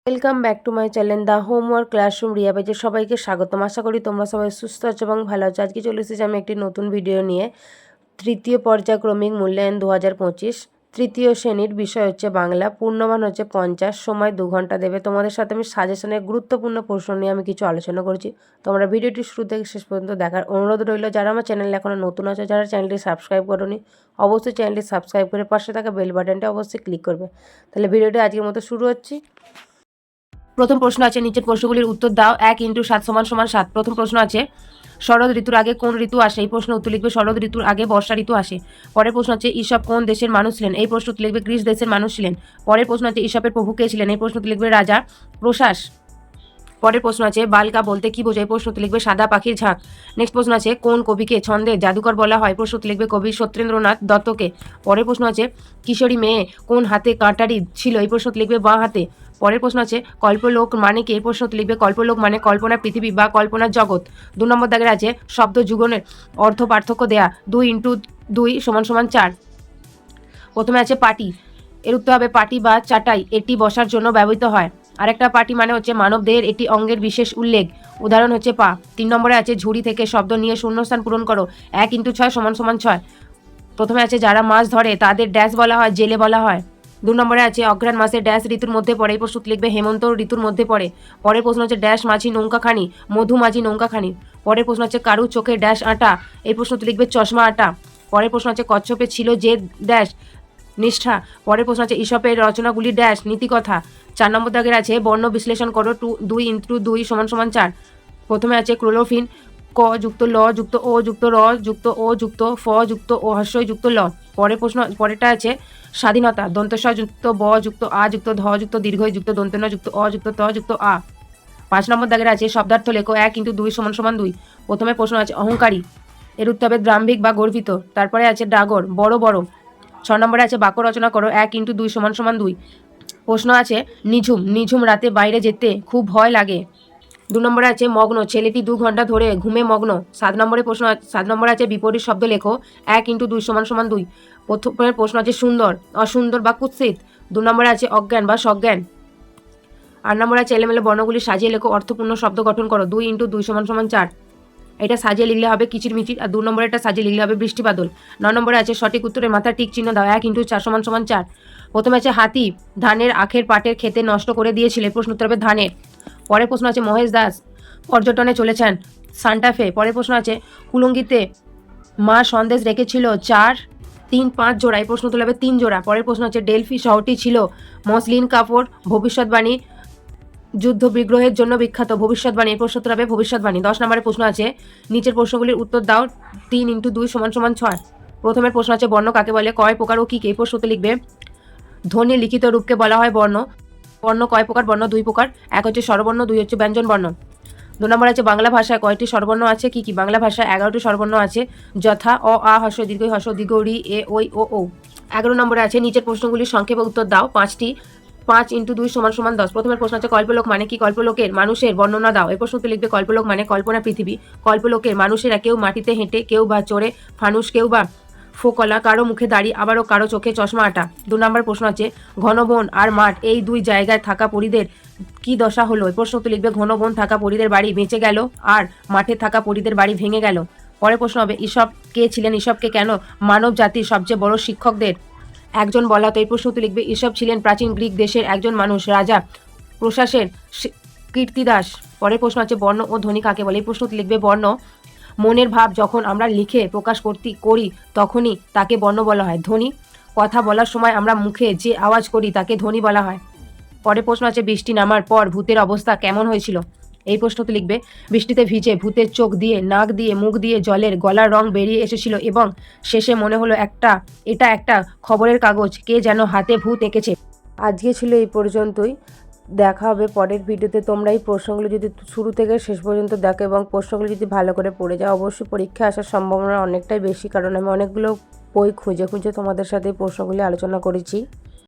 Welcome back to my channel the homework classroom Riya পেজে সবাইকে স্বাগতম। আশা করি তোমরা সবাই সুস্থ আছো এবং ভালো আছো। আজকে চলে এসেছি আমি একটি নতুন ভিডিও নিয়ে। তৃতীয় পর্যায়ক্রমিক মূল্যায়ন 2025 তৃতীয় শ্রেণীর বিষয় হচ্ছে বাংলা। পূর্ণমান হচ্ছে 50, সময় 2 ঘন্টা দেবে। তোমাদের সাথে আমি সাজেশনের গুরুত্বপূর্ণ প্রশ্ন নিয়ে আমি কিছু আলোচনা করছি। তোমরা ভিডিওটি শুরু থেকে শেষ পর্যন্ত দেখার অনুরোধ রইল। যারা আমার চ্যানেলে এখনও নতুন আছে, যারা চ্যানেলটি সাবস্ক্রাইব করোনি, অবশ্যই চ্যানেলটি সাবস্ক্রাইব করে পাশে থাকা বেল বাটনটা অবশ্যই ক্লিক করবে। তাহলে ভিডিওটি আজকের মতো শুরু হচ্ছে। প্রথম প্রশ্ন আছে, নিচের প্রশ্নগুলির উত্তর দাও। 1 × 7 = 7। প্রথম প্রশ্ন আছে, শরৎ ঋতুর আগে কোন ঋতু আসে? এই প্রশ্ন উত্তর লিখবে শরৎ ঋতুর আগে বর্ষা ঋতু আসে। পরের প্রশ্ন আছে, ঈশপ কোন দেশের মানুষ ছিলেন? এই প্রশ্ন উত্তর লিখবে গ্রিস দেশের মানুষ ছিলেন। পরের প্রশ্ন আছে, ঈশপের প্রভু কে ছিলেন? এই প্রশ্ন উত্তর লিখবে রাজা প্রশাস। পরের প্রশ্ন আছে, বালকা বলতে কি বোঝায়? এই প্রশ্ন উত্তর লিখবে সাদা পাখির ঝাঁক। নেক্সট প্রশ্ন আছে, কোন কবিকে ছন্দের জাদুকর বলা হয়? প্রশ্ন উত্তর লিখবে কবি সত্যেন্দ্রনাথ দত্তকে। পরের প্রশ্ন আছে, কিশোরী মেয়ে কোন হাতে কাঁটারি ছিল? এই প্রশ্ন উত্তর লিখবে বাঁ হাতে। পরের প্রশ্ন আছে, কল্পলোক মানে কি? এই প্রশ্ন উত্তর লিখবে কল্পলোক মানে কল্পনার পৃথিবী বা কল্পনার জগৎ। 2 নম্বর দাগের আছে, শব্দ যুগনের অর্থ পার্থক্য দেয়া। 2 × 2 = 4। প্রথমে আছে পাটি, এর উত্তর হবে পাটি বা চাটাই, এটি বসার জন্য ব্যবহৃত হয়। আরেকটা পাটি মানে হচ্ছে মানব দেহের এটি অঙ্গের বিশেষ উল্লেখ, উদাহরণ হচ্ছে পা। 3 নম্বরে আছে, ঝুড়ি থেকে শব্দ নিয়ে শূন্যস্থান পূরণ করো। 1 × 6 = 6। প্রথমে আছে, যারা মাছ ধরে তাদের ড্যাশ বলা হয়? জেলে বলা হয়। 2 নম্বরে আছে, অঘ্রাণ মাসে ড্যাশ ঋতুর মধ্যে পড়ে? এই প্রশ্ন লিখবে হেমন্ত ঋতুর মধ্যে পড়ে। পরের প্রশ্ন হচ্ছে, ড্যাশ মাঝি নৌকাখানি, মধুমাঝি নৌকাখানি। পরের প্রশ্ন হচ্ছে, কারু চোখে ড্যাশ আটা? এই প্রশ্ন লিখবে চশমা আটা। পরের প্রশ্ন হচ্ছে, কচ্ছপে ছিল যে ড্যাশ নিষ্ঠা। পরের প্রশ্ন আছে, ঈশপের রচনাগুলি ড্যাশ নীতিকথা। 4 নম্বর দাগের আছে, বর্ণ বিশ্লেষণ করো। 2 × 2 = 4। প্রথমে আছে, ক্লোরোফিন ক যুক্ত ল যুক্ত ও যুক্ত র যুক্ত ও যুক্ত ফ যুক্ত ও হস্যই যুক্ত ল। পরেরটা আছে, স্বাধীনতা দন্তস্ব যুক্ত ব যুক্ত আ যুক্ত ধ যুক্ত দীর্ঘই যুক্ত দন্তন্য যুক্ত অ যুক্ত ত যুক্ত আ। 5 নম্বর দাগের আছে, শব্দার্থ লেখো। 1 × 2 = 2। প্রথমে প্রশ্ন আছে, অহংকারী, এর উত্তর হবে দাম্ভিক বা গর্বিত। তারপরে আছে, ডাগর বড় বড়। 6 নম্বরে আছে, বাক্য রচনা করো। 1 × 2 = 2। প্রশ্ন আছে, নিঝুম নিঝুম রাতে বাইরে যেতে খুব ভয় লাগে। 2 নম্বরে আছে, মগ্ন, ছেলেটি 2 ঘন্টা ধরে ঘুমে মগ্ন। 7 নম্বরে আছে, বিপরীত শব্দ লেখো। 1 × 2 = 2। প্রথমের প্রশ্ন আছে, সুন্দর অসুন্দর বা কুৎসিত। 2 নম্বরে আছে, অজ্ঞান বা সজ্ঞান। 8 নম্বরে আছে, এলোমেলো বর্ণগুলি সাজিয়ে লেখো, অর্থপূর্ণ শব্দ গঠন করো। 2 × 2 = 4। এটা সাজিয়ে লিখলে হবে কিচিরমিচির, আর 2 নম্বরে এটা সাজিয়ে লিখলে হবে বৃষ্টি বাদল। 9 নম্বরে আছে, সঠিক উত্তরের মাথায় টিক চিহ্ন দাও। 1 × 4 = 4। প্রথমে আছে, হাতি ধানের আখের পাটের খেতে নষ্ট করে দিয়েছিল? প্রশ্ন উত্তর হবে ধানের। পরের প্রশ্ন আছে, মহেশ দাস পর্যটনে চলেছেন সান্টাফে। পরের প্রশ্ন আছে, কুলুঙ্গিতে মা সন্দেশ রেখেছিল 4, 3, 5 জোড়া? এই প্রশ্ন উত্তর হবে 3 জোড়া। পরের প্রশ্ন আছে, ডেলফি শহরটি ছিল মসলিন কাপড় ভবিষ্যৎবাণী যুদ্ধ বিগ্রহের জন্য বিখ্যাত? ভবিষ্যৎবাণী। এই প্রশ্ন উত্তর হবে ভবিষ্যৎবাণী। 10 নম্বরের প্রশ্ন আছে, নিচের প্রশ্নগুলির উত্তর দাও। 3 × 2 = 6। প্রথমের প্রশ্ন আছে, বর্ণ কাকে বলে? কয় প্রকার ও কি কি? এই প্রশ্ন উত্তর লিখবে ধ্বনি লিখিত রূপকে বলা হয় বর্ণ। বর্ণ কয় প্রকার? বর্ণ 2 প্রকার। 1 হচ্ছে স্বরবর্ণ, 2 হচ্ছে ব্যঞ্জন বর্ণ। 2 নম্বর আছে, বাংলা ভাষায় কয়টি স্বরবর্ণ আছে? কি কি? বাংলা ভাষায় 11টি স্বরবর্ণ আছে, যথা অ আ হ্রস্ব দীর্ঘই হ্রস্ব দীর্ঘ রি এ ওই ও ও। 11 নম্বরে আছে, নিচের প্রশ্নগুলির সংক্ষেপে উত্তর দাও। 5টি। 5 × 2 = 10। প্রথমের প্রশ্ন আছে, কল্পলোক মানে কি? কল্পলোকের মানুষের বর্ণনা দাও। এই প্রশ্ন উত্তর লিখবে কল্পলোক মানে কল্পনা পৃথিবী। কল্পলোকের মানুষেরা কেউ মাটিতে হেঁটে, কেউ বা চড়ে ফানুস, কেউ বা ফোকলা, কারো মুখে দাড়ি, আবারও কারো চোখে চশমা আটা। 2 নম্বর প্রশ্ন আছে, ঘন বন আর মাঠ এই 2 জায়গায় থাকা পরীদের কি দশা হলো? এই প্রশ্ন উত্তর লিখবে ঘন বন থাকা পরীদের বাড়ি বেঁচে গেল আর মাঠে থাকা পরীদের বাড়ি ভেঙে গেল। পরের প্রশ্ন হবে, ঈশপ কে ছিলেন? ঈশপকে কেন মানব জাতির সবচেয়ে বড় শিক্ষকদের একজন বলা হতো? এই প্রশ্ন উত্তর লিখবে ঈশপ ছিলেন প্রাচীন গ্রিক দেশের একজন মানুষ, রাজা প্রশাসের কীর্তিদাস। পরের প্রশ্ন আছে, বর্ণ ও ধ্বনি কাকে বলে? এই প্রশ্ন উত্তর লিখবে বর্ণ মনের ভাব যখন আমরা লিখে প্রকাশ করি তখনই তাকে বর্ণ বলা হয়। ধ্বনি কথা বলার সময় আমরা মুখে যে আওয়াজ করি তাকে ধ্বনি বলা হয়। পরের প্রশ্ন আছে, বৃষ্টি নামার পর ভূতের অবস্থা কেমন হয়েছিল? এই প্রশ্নটি লিখবে বৃষ্টিতে ভিজে ভূতের চোখ দিয়ে, নাক দিয়ে, মুখ দিয়ে জলের গলার রং বেরিয়ে এসেছিল এবং শেষে মনে হলো এটা একটা খবরের কাগজ, কে যেন হাতে ভূত এঁকেছে। আজকে ছিল এই পর্যন্তই। দেখা হবে পরের ভিডিওতে। তোমরা এই প্রশ্নগুলো যদি শুরু থেকে শেষ পর্যন্ত দেখো এবং প্রশ্নগুলো যদি ভালো করে পড়ে যাও, অবশ্যই পরীক্ষায় আসার সম্ভাবনা অনেকটাই বেশি, কারণ আমি অনেকগুলো বই খুঁজে খুঁজে তোমাদের সাথে এই প্রশ্নগুলি আলোচনা করেছি।